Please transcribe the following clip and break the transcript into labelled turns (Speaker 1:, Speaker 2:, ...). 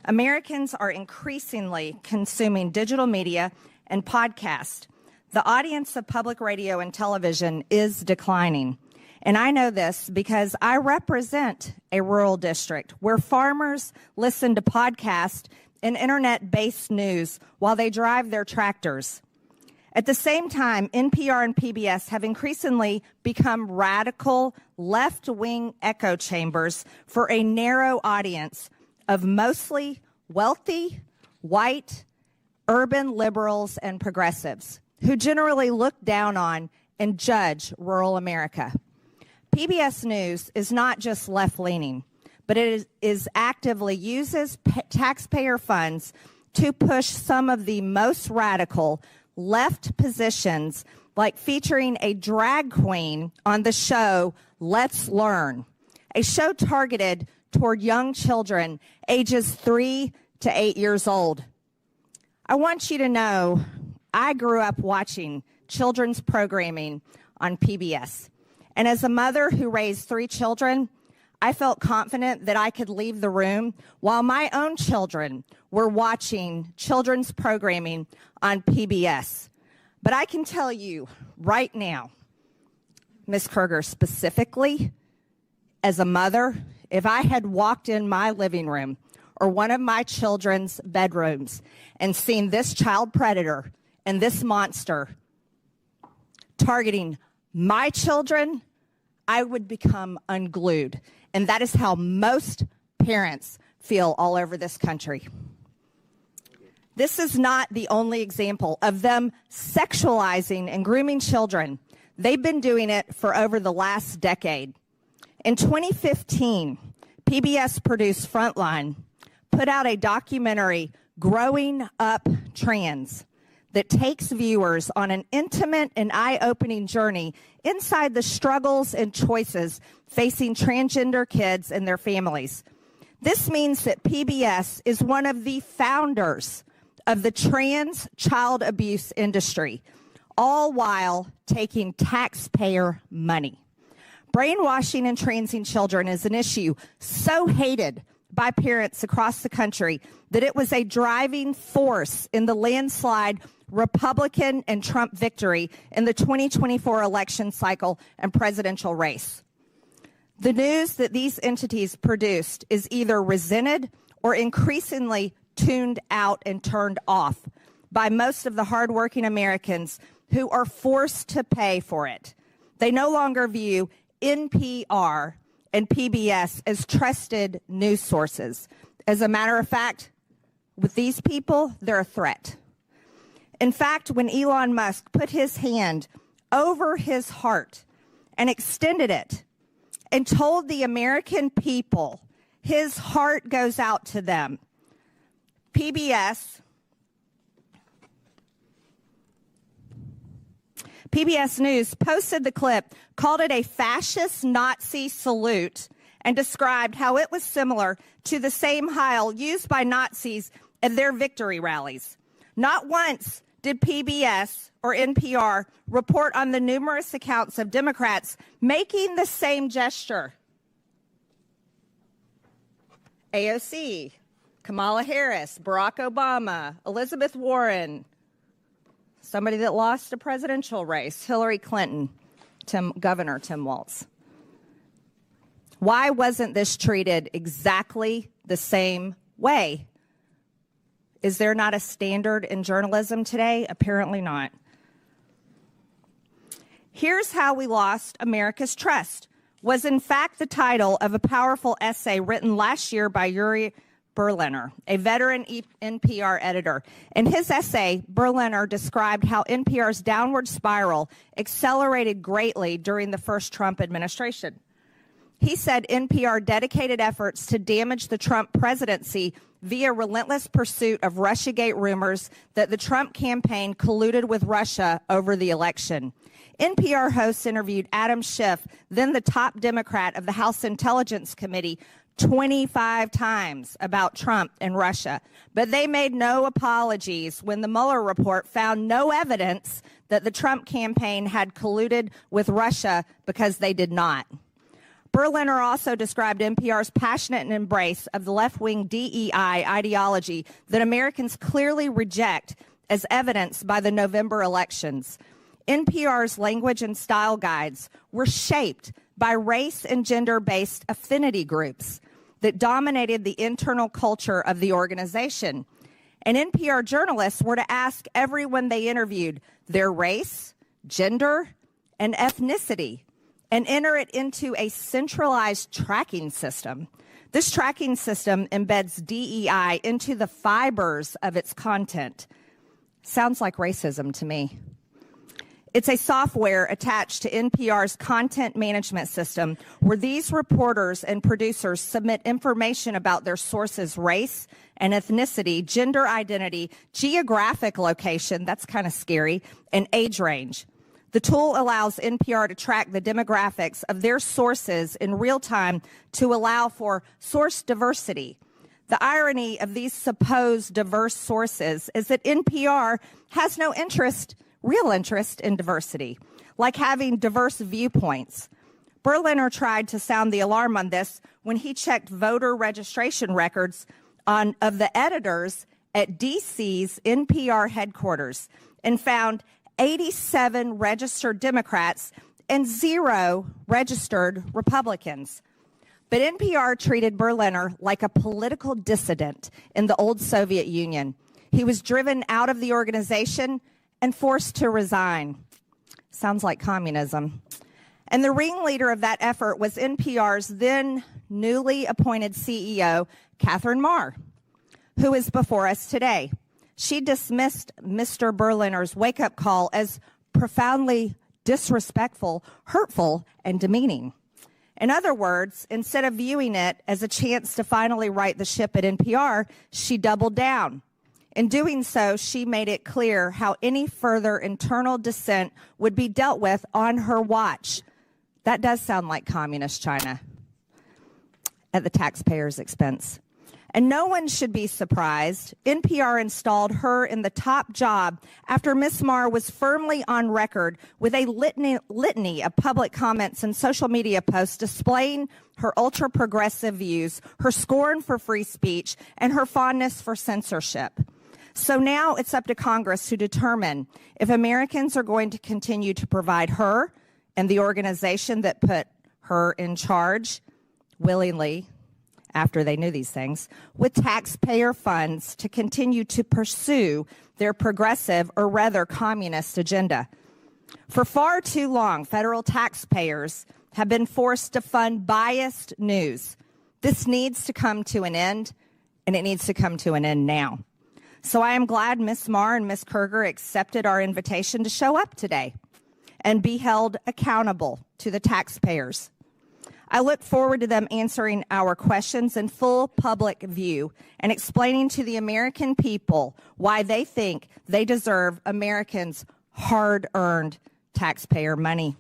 Speaker 1: Americans are increasingly consuming digital media and podcasts. The audience of public radio and television is declining. And I know this because I represent a rural district where farmers listen to podcasts and internet-based news while they drive their tractors. At the same time, NPR and PBS have increasingly become radical left-wing echo chambers for a narrow audience of mostly wealthy, white, urban liberals and progressives who generally look down on and judge rural America. PBS News is not just left-leaning, but it is actively uses taxpayer funds to push some of the most radical left positions, like featuring a drag queen on the show Let's Learn, a show targeted toward young children ages 3 to 8 years old. I want you to know I grew up watching children's programming on PBS. And as a mother who raised 3 children, I felt confident that I could leave the room while my own children were watching children's programming on PBS. But I can tell you right now, Ms. Kruger, specifically, as a mother, if I had walked in my living room or one of my children's bedrooms and seen this child predator and this monster targeting my children, I would become unglued. And that is how most parents feel all over this country. This is not the only example of them sexualizing and grooming children. They've been doing it for over the last decade. In 2015, PBS produced Frontline put out a documentary, Growing Up Trans, that takes viewers on an intimate and eye-opening journey inside the struggles and choices facing transgender kids and their families. This means that PBS is one of the founders of the trans child abuse industry, all while taking taxpayer money. Brainwashing and transing children is an issue so hated by parents across the country that it was a driving force in the landslide Republican and Trump victory in the 2024 election cycle and presidential race. The news that these entities produced is either resented or increasingly tuned out and turned off by most of the hardworking Americans who are forced to pay for it. They no longer view NPR and PBS as trusted news sources. As a matter of fact, with these people, they're a threat. In fact, when Elon Musk put his hand over his heart and extended it and told the American people his heart goes out to them, PBS News posted the clip, called it a fascist Nazi salute, and described how it was similar to the same Heil used by Nazis at their victory rallies. Not once did PBS or NPR report on the numerous accounts of Democrats making the same gesture. AOC, Kamala Harris, Barack Obama, Elizabeth Warren, somebody that lost a presidential race, Hillary Clinton, Governor Tim Walz. Why wasn't this treated exactly the same way? Is there not a standard in journalism today? Apparently not. Here's How We Lost America's Trust was in fact the title of a powerful essay written last year by Yuri Berliner, a veteran NPR editor. In his essay, Berliner described how NPR's downward spiral accelerated greatly during the first Trump administration. He said NPR dedicated efforts to damage the Trump presidency via relentless pursuit of Russiagate rumors that the Trump campaign colluded with Russia over the election. NPR hosts interviewed Adam Schiff, then the top Democrat of the House Intelligence Committee, 25 times about Trump and Russia. But they made no apologies when the Mueller report found no evidence that the Trump campaign had colluded with Russia, because they did not. Berliner also described NPR's passionate embrace of the left-wing DEI ideology that Americans clearly reject, as evidenced by the November elections. NPR's language and style guides were shaped by race and gender-based affinity groups that dominated the internal culture of the organization. And NPR journalists were to ask everyone they interviewed their race, gender, and ethnicity, and enter it into a centralized tracking system. This tracking system embeds DEI into the fibers of its content. Sounds like racism to me. It's a software attached to NPR's content management system where these reporters and producers submit information about their sources' race and ethnicity, gender identity, geographic location, that's kind of scary, and age range. The tool allows NPR to track the demographics of their sources in real time to allow for source diversity. The irony of these supposed diverse sources is that NPR has no real interest in diversity, like having diverse viewpoints. Berliner tried to sound the alarm on this when he checked voter registration records of the editors at DC's NPR headquarters and found 87 registered Democrats and 0 registered Republicans. But NPR treated Berliner like a political dissident in the old Soviet Union. He was driven out of the organization and forced to resign. Sounds like communism. And the ringleader of that effort was NPR's then newly appointed CEO, Catherine Marr, who is before us today. She dismissed Mr. Berliner's wake-up call as profoundly disrespectful, hurtful, and demeaning. In other words, instead of viewing it as a chance to finally right the ship at NPR, she doubled down. In doing so, she made it clear how any further internal dissent would be dealt with on her watch. That does sound like communist China at the taxpayer's expense. And no one should be surprised. NPR installed her in the top job after Ms. Marr was firmly on record with a litany of public comments and social media posts displaying her ultra-progressive views, her scorn for free speech, and her fondness for censorship. So now it's up to Congress to determine if Americans are going to continue to provide her and the organization that put her in charge willingly, after they knew these things, with taxpayer funds to continue to pursue their progressive or rather communist agenda. For far too long, federal taxpayers have been forced to fund biased news. This needs to come to an end, and it needs to come to an end now. So I am glad Ms. Marr and Ms. Kerger accepted our invitation to show up today and be held accountable to the taxpayers. I look forward to them answering our questions in full public view and explaining to the American people why they think they deserve Americans' hard-earned taxpayer money.